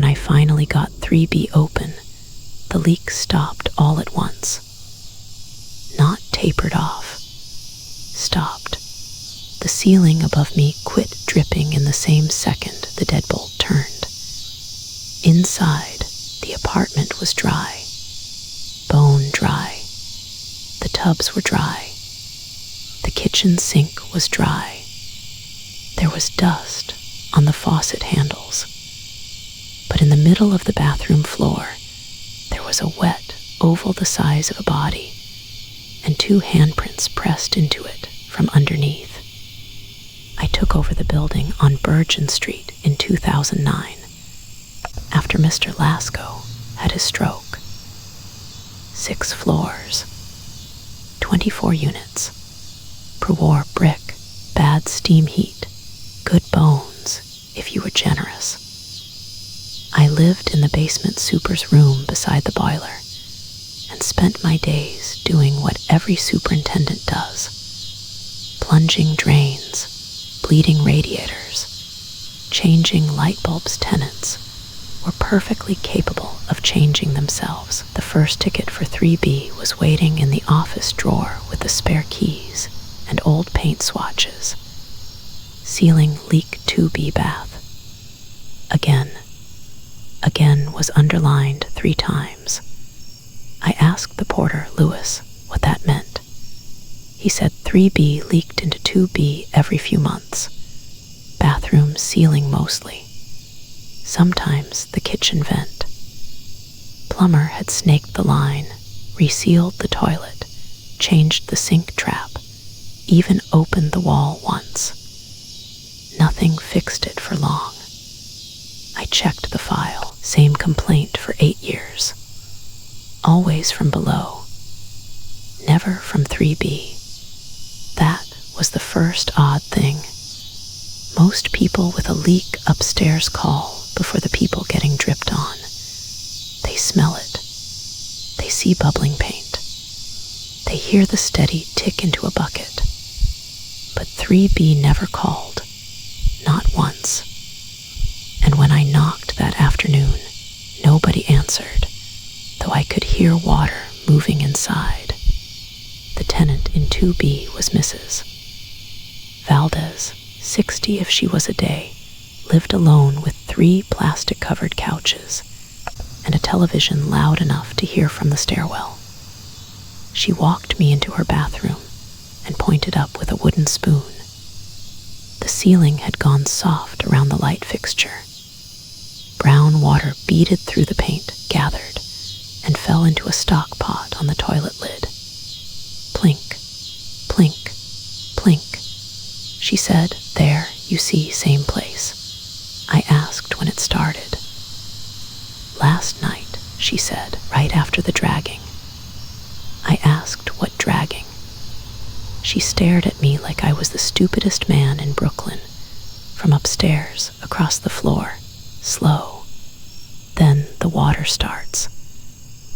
I finally got 3B open, the leak stopped all at once. Not tapered off. Stopped. The ceiling above me quit dripping in the same second the deadbolt turned. Inside, the apartment was dry. Bone dry. The tubs were dry. The kitchen sink was dry. There was dust on the faucet handles. But in the middle of the bathroom floor, there was a wet oval the size of a body, and 2 handprints pressed into it from underneath. I took over the building on Bergen Street in 2009, after Mr. Lasko had his stroke. 6 floors, 24 units, pre-war brick, bad steam heat, good bones if you were generous. I lived in the basement super's room beside the boiler and spent my days doing what every superintendent does. Plunging drains, bleeding radiators, changing light bulbs. Tenants were perfectly capable of changing themselves. The first ticket for 3B was waiting in the office drawer with the spare keys and old paint swatches. Ceiling leak 2B bath. Again was underlined 3 times. I asked the porter, Lewis, what that meant. He said 3B leaked into 2B every few months. Bathroom ceiling mostly. Sometimes the kitchen vent. Plumber had snaked the line, resealed the toilet, changed the sink trap, even opened the wall once. Nothing fixed it for long. I checked the file. Same complaint for 8 years. Always from below. Never from 3B. That was the first odd thing. Most people with a leak upstairs call before the people getting dripped on. They smell it. They see bubbling paint. They hear the steady tick into a bucket. But 3B never called. Not once. And when I knocked that afternoon, nobody answered, though I could hear water moving inside. The tenant in 2B was Mrs. Valdez, 60 if she was a day, lived alone with 3 plastic-covered couches and a television loud enough to hear from the stairwell. She walked me into her bathroom and pointed up with a wooden spoon. The ceiling had gone soft around the light fixture. Brown water beaded through the paint, gathered, and fell into a stock pot on the toilet lid. Plink, plink, plink. She said, "There, you see, same place." I asked when it started. "Last night," she said, "right after the dragging." I asked what dragging. She stared at me like I was the stupidest man in Brooklyn. From upstairs, across the floor, slow. Then the water starts.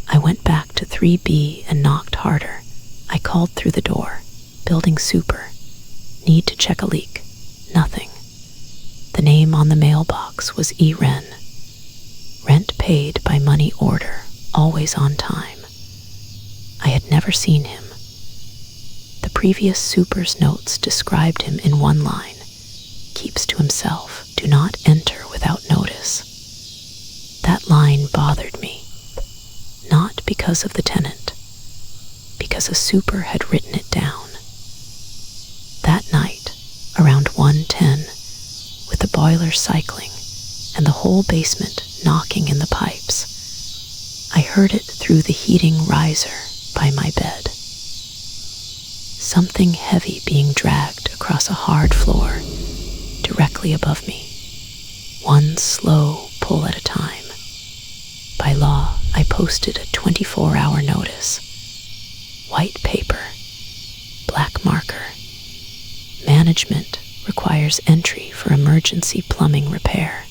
I went back to 3B and knocked harder. I called through the door. Building super. Need to check a leak. Nothing. The name on the mailbox was E. Wren. Rent paid by money order, always on time. I had never seen him. The previous super's notes described him in one line. Keeps to himself. Do not enter without notice. That line bothered me. Not because of the tenant. Because a super had written it down. That night, around 1:10, with the boiler cycling and the whole basement knocking in the pipes, I heard it through the heating riser by my bed. Something heavy being dragged across a hard floor directly above me. One slow pull at a time. By law, I posted a 24-hour notice. White paper, black marker. Management requires entry for emergency plumbing repair.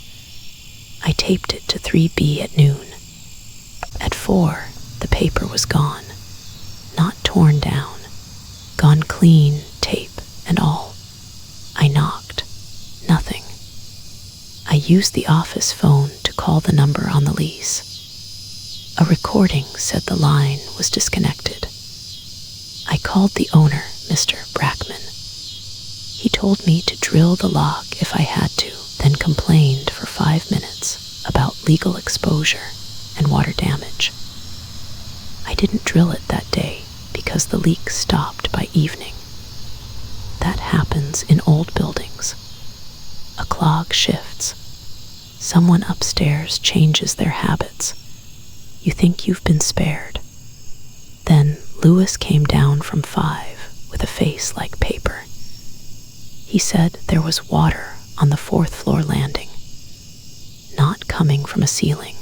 I taped it to 3B at noon. At 4, the paper was gone. Not torn down. Gone clean, tape and all. I knocked. Nothing. I used the office phone to call the number on the lease. A recording said the line was disconnected. I called the owner, Mr. Brackman. He told me to drill the lock if I had to, then complained for 5 minutes about legal exposure and water damage. I didn't drill it that day because the leak stopped by evening. That happens in old buildings. A clog shifts. Someone upstairs changes their habits. You think you've been spared. Then Lewis came down from 5 with a face like paper. He said there was water on the 4th floor landing, not coming from a ceiling.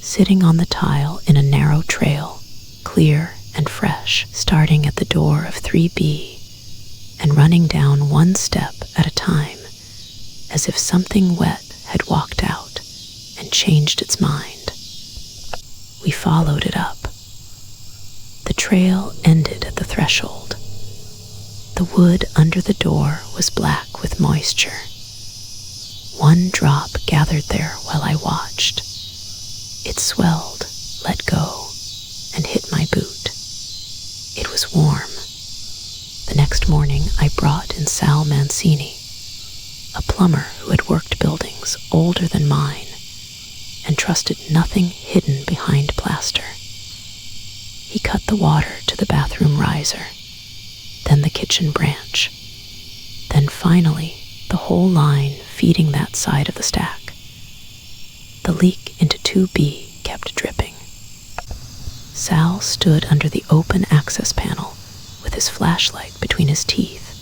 Sitting on the tile in a narrow trail, clear and fresh, starting at the door of 3B and running down one step at a time, as if something wet had walked out and changed its mind. We followed it up. The trail ended at the threshold. The wood under the door was black with moisture. One drop gathered there while I watched. It swelled, let go, and hit my boot. It was warm. The next morning I brought in Sal Mancini, a plumber who had worked buildings older than mine and trusted nothing hidden behind plaster. He cut the water to the bathroom riser, then the kitchen branch, then finally the whole line feeding that side of the stack. The leak into 2B kept dripping. Sal stood under the open access panel with his flashlight between his teeth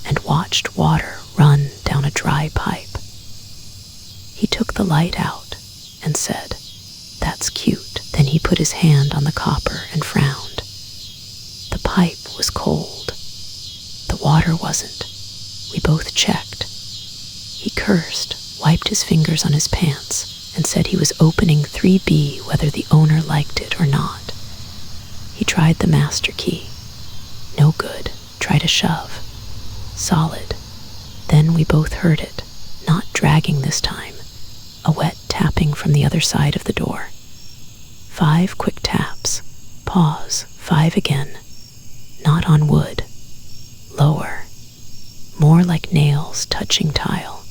and watched water run down a dry pipe. He took the light out and said, "That's cute." Then he put his hand on the copper and frowned. The pipe was cold. The water wasn't. We both checked. He cursed, wiped his fingers on his pants, and said he was opening 3B whether the owner liked it or not. He tried the master key. No good. Tried a shove. Solid. Then we both heard it, not dragging this time, a wet tapping from the other side of the door. 5 quick taps. Pause. 5 again. Not on wood. Lower. More like nails touching tile.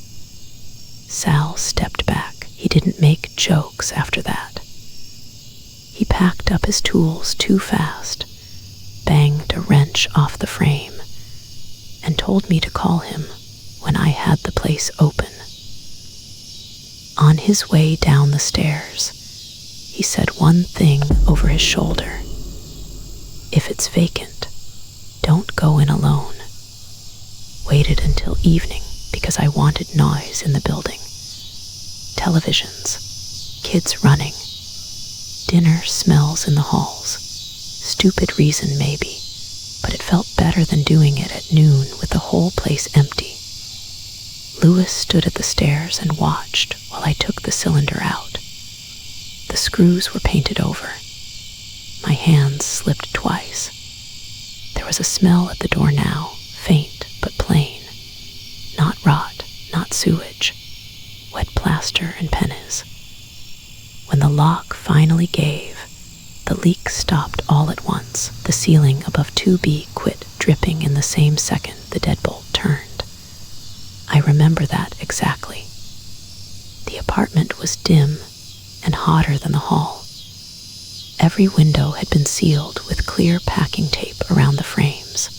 Sal stepped back. He didn't make jokes after that. He packed up his tools too fast, banged a wrench off the frame, and told me to call him when I had the place open. On his way down the stairs, he said one thing over his shoulder. "If it's vacant, don't go in alone." Waited until evening because I wanted noise in the building. Televisions, kids running, dinner smells in the halls. Stupid reason maybe, but it felt better than doing it at noon with the whole place empty. Lewis stood at the stairs and watched while I took the cylinder out. The screws were painted over. My hands slipped twice. There was a smell at the door now, faint but plain. Not rot, not sewage. Wet plaster and pennies. When the lock finally gave, the leak stopped all at once. The ceiling above 2B quit dripping in the same second the deadbolt turned. I remember that exactly. The apartment was dim and hotter than the hall. Every window had been sealed with clear packing tape around the frames.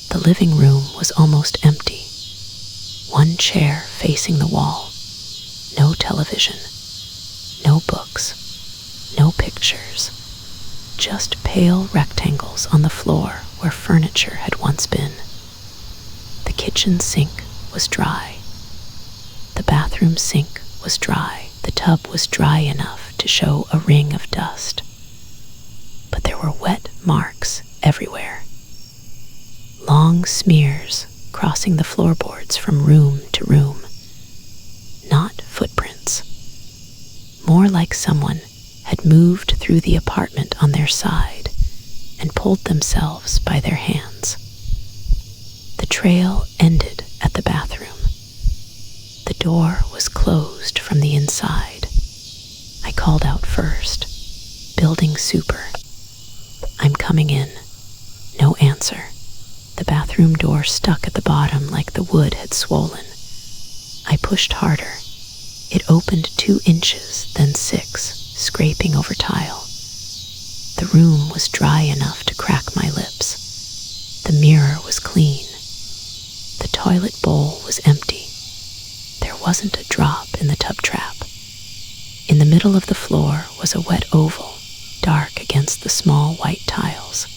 The living room was almost empty. One chair facing the wall. No television. No books. No pictures. Just pale rectangles on the floor where furniture had once been. The kitchen sink was dry. The bathroom sink was dry. The tub was dry enough to show a ring of dust. But there were wet marks everywhere. Long smears crossing the floorboards from room to room. Not footprints. More like someone had moved through the apartment on their side and pulled themselves by their hands. The trail ended at the bathroom. The door was closed closed from the inside. I called out first, "Building super. I'm coming in." No answer. The bathroom door stuck at the bottom like the wood had swollen. I pushed harder. It opened 2 inches, then 6, scraping over tile. The room was dry enough to crack my lips. The mirror was clean. The toilet bowl was empty. There wasn't a drop in the tub trap. In the middle of the floor was a wet oval, dark against the small white tiles.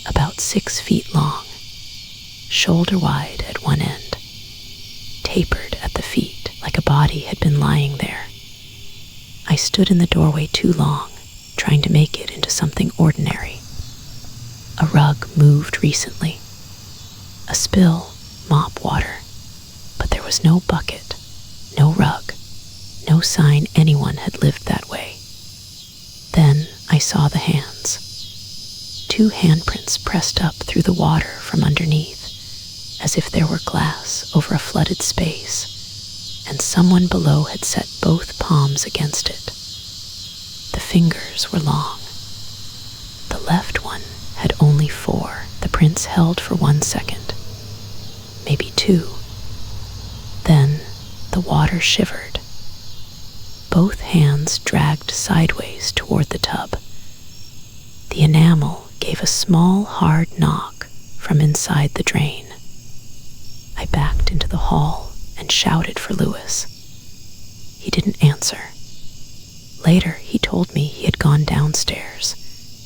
About 6 feet long, shoulder wide at one end, tapered at the feet like a body had been lying there. I stood in the doorway too long, trying to make it into something ordinary. A rug moved recently. A spill, mop water, but there was no bucket, no rug, no sign anyone had lived that way. Then I saw the hands. 2 handprints pressed up through the water from underneath, as if there were glass over a flooded space, and someone below had set both palms against it. The fingers were long. The left one had only 4. The prints held for 1 second, maybe 2. Then the water shivered. Both hands dragged sideways toward the tub. The enamel gave a small, hard knock from inside the drain. I backed into the hall and shouted for Lewis. He didn't answer. Later, he told me he had gone downstairs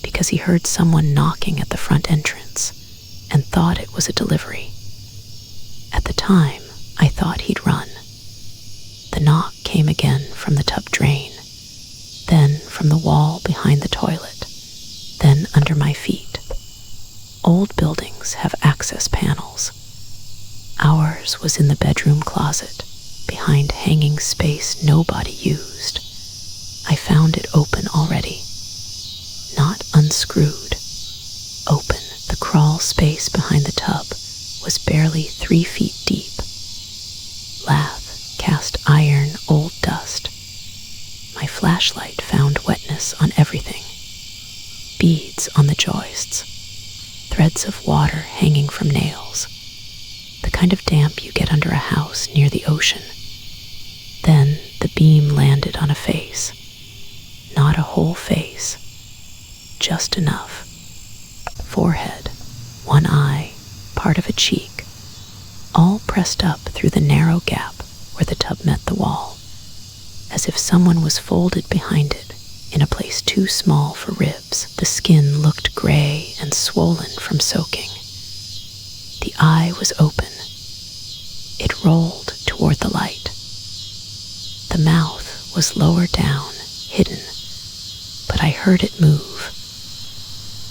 because he heard someone knocking at the front entrance and thought it was a delivery. At the time, I thought he'd run. The knock came again from the tub drain, then from the wall behind the toilet, then under my feet. Old buildings have access panels. Ours was in the bedroom closet, behind hanging space nobody used. I found it open already. Not unscrewed. Open. The crawl space behind the tub was barely 3 feet deep. Lath, cast iron, old dust. My flashlight found wetness on everything. Beads on the joists. Threads of water hanging from nails. The kind of damp you get under a house near the ocean. Then the beam landed on a face. Not a whole face. Just enough. Forehead, 1 eye, part of a cheek, all pressed up through the narrow gap where the tub met the wall, as if someone was folded behind it in a place too small for ribs. The skin looked gray and swollen from soaking. The eye was open. It rolled toward the light. The mouth was lower down, hidden, but I heard it move.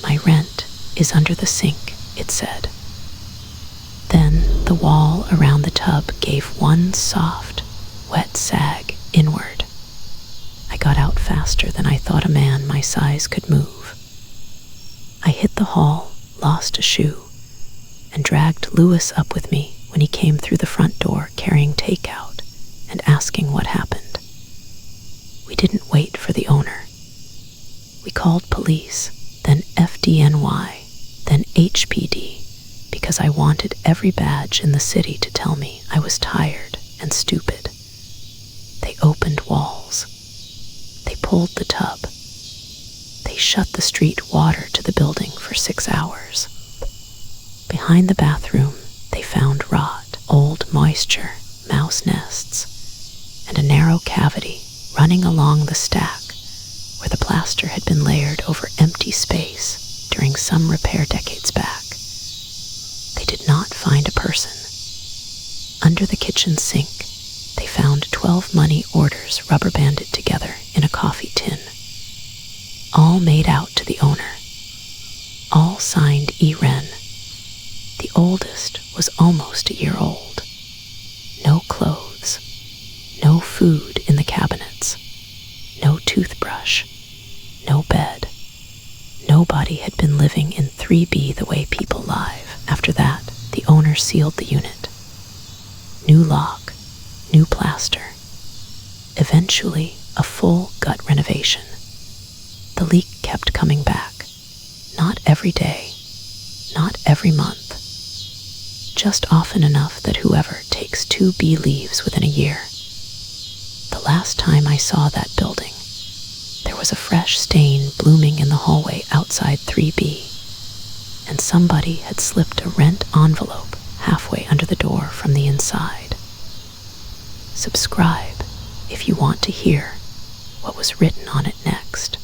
"My rent is under the sink," it said. Then the wall around the tub gave one soft, wet sag inward. I got out faster than I thought a man my size could move. I hit the hall, lost a shoe, and dragged Lewis up with me when he came through the front door carrying takeout and asking what happened. We didn't wait for the owner. We called police, then FDNY, then HPD, because I wanted every badge in the city to tell me I was tired and stupid. They opened walls. They pulled the tub. They shut the street water to the building for 6 hours. Behind the bathroom, they found rot, old moisture, mouse nests, and a narrow cavity running along the stack where the plaster had been layered over empty space during some repair decades back. They did not find a person. Under the kitchen sink, they found 12 money orders rubber-banded together in a coffee tin, all made out to the owner, all signed E. Wren. The oldest was almost a year old. No clothes, no food in the cabinets, no toothbrush, no bed. Nobody had been living in 3B the way people live. After that, the owner sealed the unit. New lock, new plaster, Eventually, a full gut renovation. The leak kept coming back. Not every day, not every month. Just often enough that whoever takes 2B leaves within a year. The last time I saw that building, there was a fresh stain blooming in the hallway outside 3B, and somebody had slipped a rent envelope halfway under the door from the inside. Subscribe if you want to hear what was written on it next.